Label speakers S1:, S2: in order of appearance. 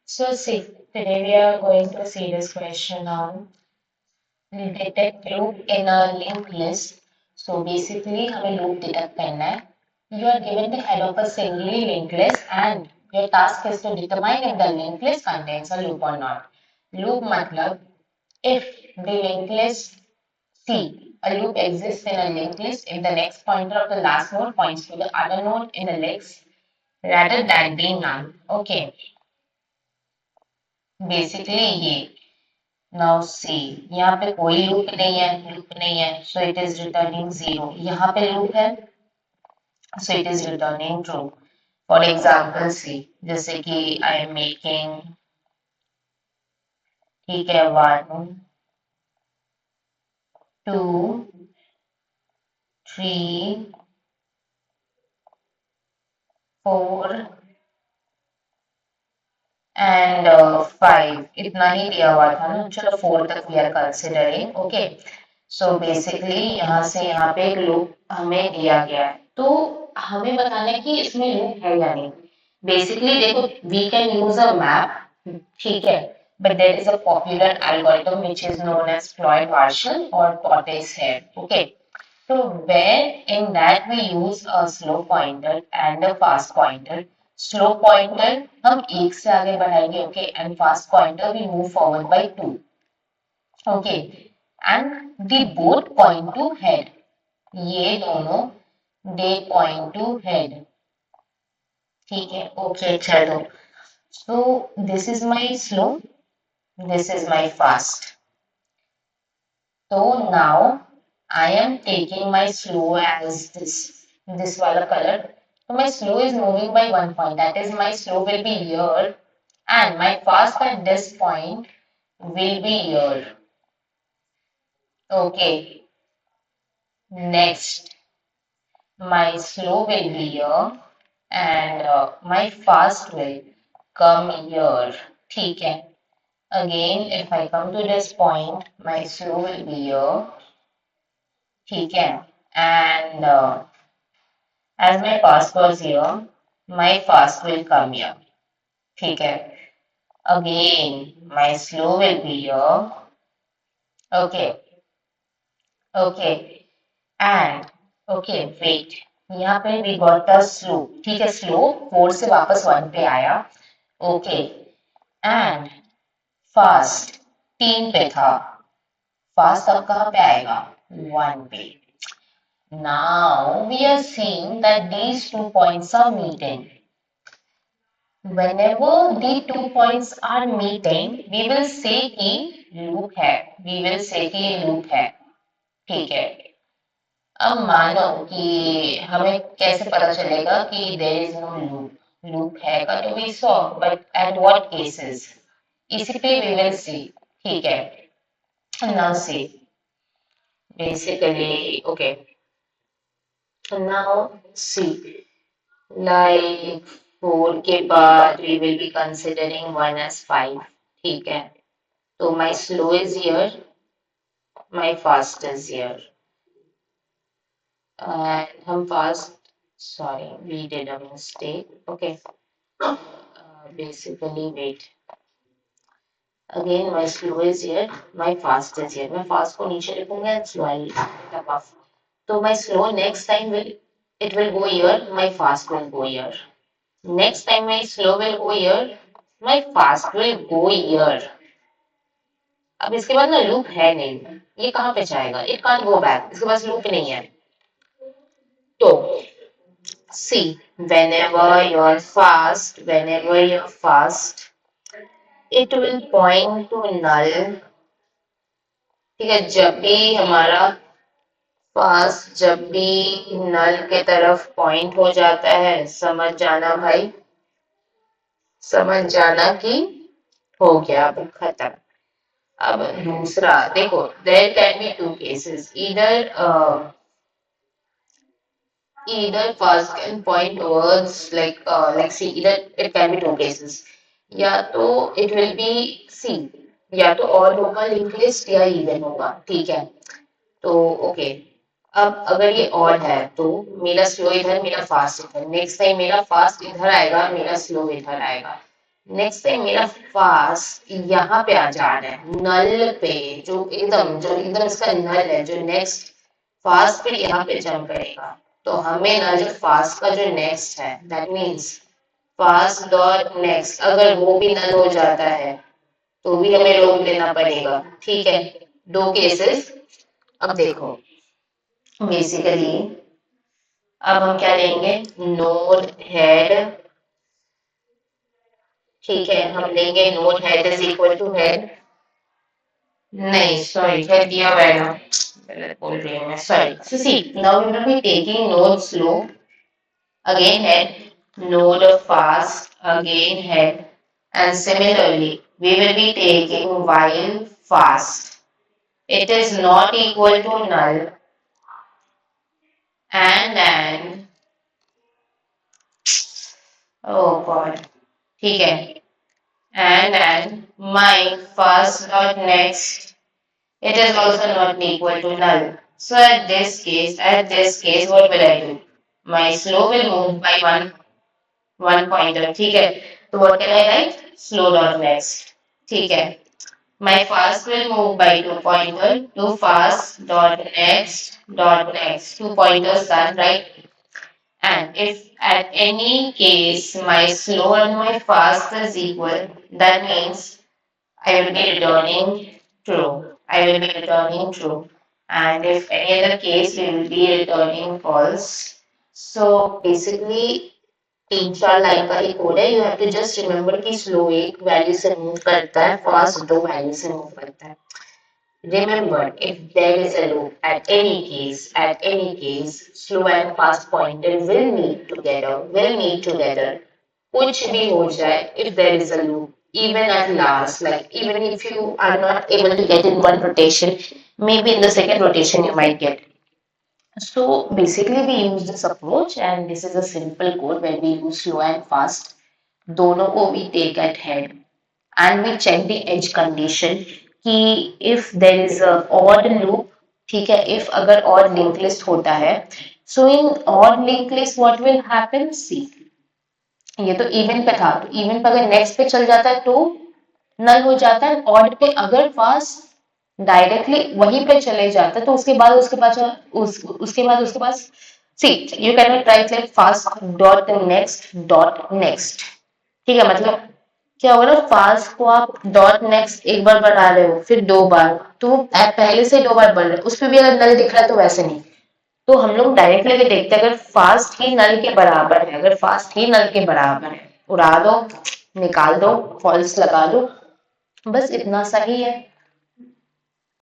S1: So see, today we are going to see this question on detect loop in a linked list. So basically हमें loop detect करना है. You are given the head of a singly linked list and your task is to determine if the linked list contains a loop or not. Loop मतलब if the linked list C, a loop exists in a linked list if the next pointer of the last node points to the other node in the list rather than being none. Okay, basically ये. Now see, यहाँ पे कोई loop नहीं है, so it is returning zero. यहाँ पे loop है, so it is returning true. For example, see, जैसे कि I am making, ठीक है, 1, 2, 3, 4 एंड 5 इतना ही दिया हुआ था ना. चलो 4 तक we are considering. Okay, so basically यहाँ से यहाँ पे एक लूप हमें दिया गया है, तो हमें बताना है कि इसमें लूप है या नहीं. बेसिकली देखो, we can use a map, ठीक है, but there is a popular algorithm which is known as Floyd-Warshall or Porteous-Hare. Okay, so where in that we use a slow pointer and a fast pointer. Slow pointer हम एक से आगे बढ़ाएंगे, okay, and fast pointer we move forward by 2. Okay, and they both point to head. ये दोनों they point to head. ठीक है, okay, चलो. So this is my slow, this is my fast. So now I am taking my slow as this wala color. So my slow is moving by 1 point. That is, my slow will be here, and my fast at this point will be here. Okay. Next, my slow will be here, and my fast will come here. ठीक है. Again, if I come to this point, my slow will be here. ठीक है. And as my fast was here, my fast will come here. ठीक है. Again, my slow will be here. Okay. Okay. And okay, wait. यहाँ पे we got the slow. ठीक है, slow 4 से वापस 1 पे आया. Okay. And fast 3 पे था. Fast अब कहाँ पे आएगा? 1 पे. Now we are seeing that these 2 points are meeting. Whenever the 2 points are meeting, we will say कि loop है. We will say कि loop है. ठीक है. अब मानो कि हमें कैसे पता चलेगा कि there is no loop. Loop है का तो we saw, but at what cases? इसी पे we will see. ठीक है. Now see. Basically, okay. Now see. Like 4 के बाद we will be considering 1 as 5. ठीक है. So my slow is here, my fast is here. And हम fast, sorry, we did a mistake. Okay. Basically, wait. Again, my slow is here, my fast is here. मैं fast को नीचे लिखूंगा and slow I'll put above. So my slow next time will go here, my fast will go here. Next time my slow will go here, my fast will go here. अब इसके बाद ना loop है नहीं, ये कहाँ पे जाएगा? इट कांट गो बैक, इसके पास लूप नहीं है. तो see, whenever you're fast, it will point to null. ठीक है, जब भी हमारा फास्ट जब भी नल के तरफ पॉइंट हो जाता है, समझ जाना भाई, समझ जाना कि हो गया, अब खत्म. अब दूसरा देखो, there can be two cases. Either fast can point towards like see, either it can be two cases. या तो it will be C, या तो और होगा लिंक लिस्ट या इवन होगा. ठीक है, तो ओके. अब अगर ये ऑड है तो मेरा स्लो इधर, मेरा फास्ट इधर. नेक्स्ट टाइम मेरा फास्ट इधर आएगा, मेरा स्लो इधर आएगा. नेक्स्ट पे मेरा फास्ट यहाँ पे आ जा रहा है नल पे, जो एकदम इसका नल है, जो नेक्स्ट फास्ट फिर यहाँ पे जंप करेगा। तो हमें ना जो फास्ट का जो नेक्स्ट है, that means fast dot next, अगर वो भी नल हो जाता है तो भी हमें लॉग लेना पड़ेगा। ठीक है, दो केसेस। अब देखो बेसिकली अब हम क्या लेंगे, नोड हेड। ठीक है, हम लेंगे node head is equal to head, नहीं सॉरी हेड दिया हुआ है ना, गलत बोल रही हूँ मैं, sorry. So see now we will be taking node slow, again head, node fast, again head, and similarly we will be taking while fast. It is not equal to null, and oh god, ठीक है, and my first dot next, it is also not equal to null. So at this case, what will I do? My slope will move by one pointer. ठीक है, तो what can I write? Slow dot next. ठीक है, my fast will move by 2 pointer to fast dot next. 2 pointers done, right? And if at any case my slow and my fast is equal, that means I will be returning true. I will be returning true. And if any other case, we will be returning false. So basically, 3-4 line का ही code है, you have to just remember कि slow एक value से move करता है, fast दो value से मूव करता है। Remember, if there is a loop, at any case, slow and fast pointer will meet together. कुछ भी हो जाए, if there is a loop, even at last, like even if you are not able to get in one rotation, maybe in the second rotation you might get. So basically we use this approach and this is a simple code where we use slow and fast. दोनों को we take at head and we check the edge condition कि if there is a odd loop, ठीक है, if अगर odd linked list होता है, so in odd linked list what will happen, see ये तो इवन पे था, तो इवन पे अगर नेक्स्ट पे चल जाता है तो नल हो जाता है, ऑड पे अगर फास्ट डायरेक्टली वहीं पे चले जाता है तो उसके बाद see you can not write like fast dot next. ठीक है, मतलब क्या होगा ना, फास्ट को आप डॉट नेक्स्ट एक बार बढ़ा रहे हो फिर 2 बार, तो आप पहले से 2 बार बढ़ रहे हो, उस पर भी अगर नल दिख रहा है तो वैसे नहीं। तो हम लोग डायरेक्ट लेके देखते हैं, अगर फास्ट ही नल के बराबर है, उड़ा दो, निकाल दो, फॉल्स लगा दो, बस इतना सा ही है।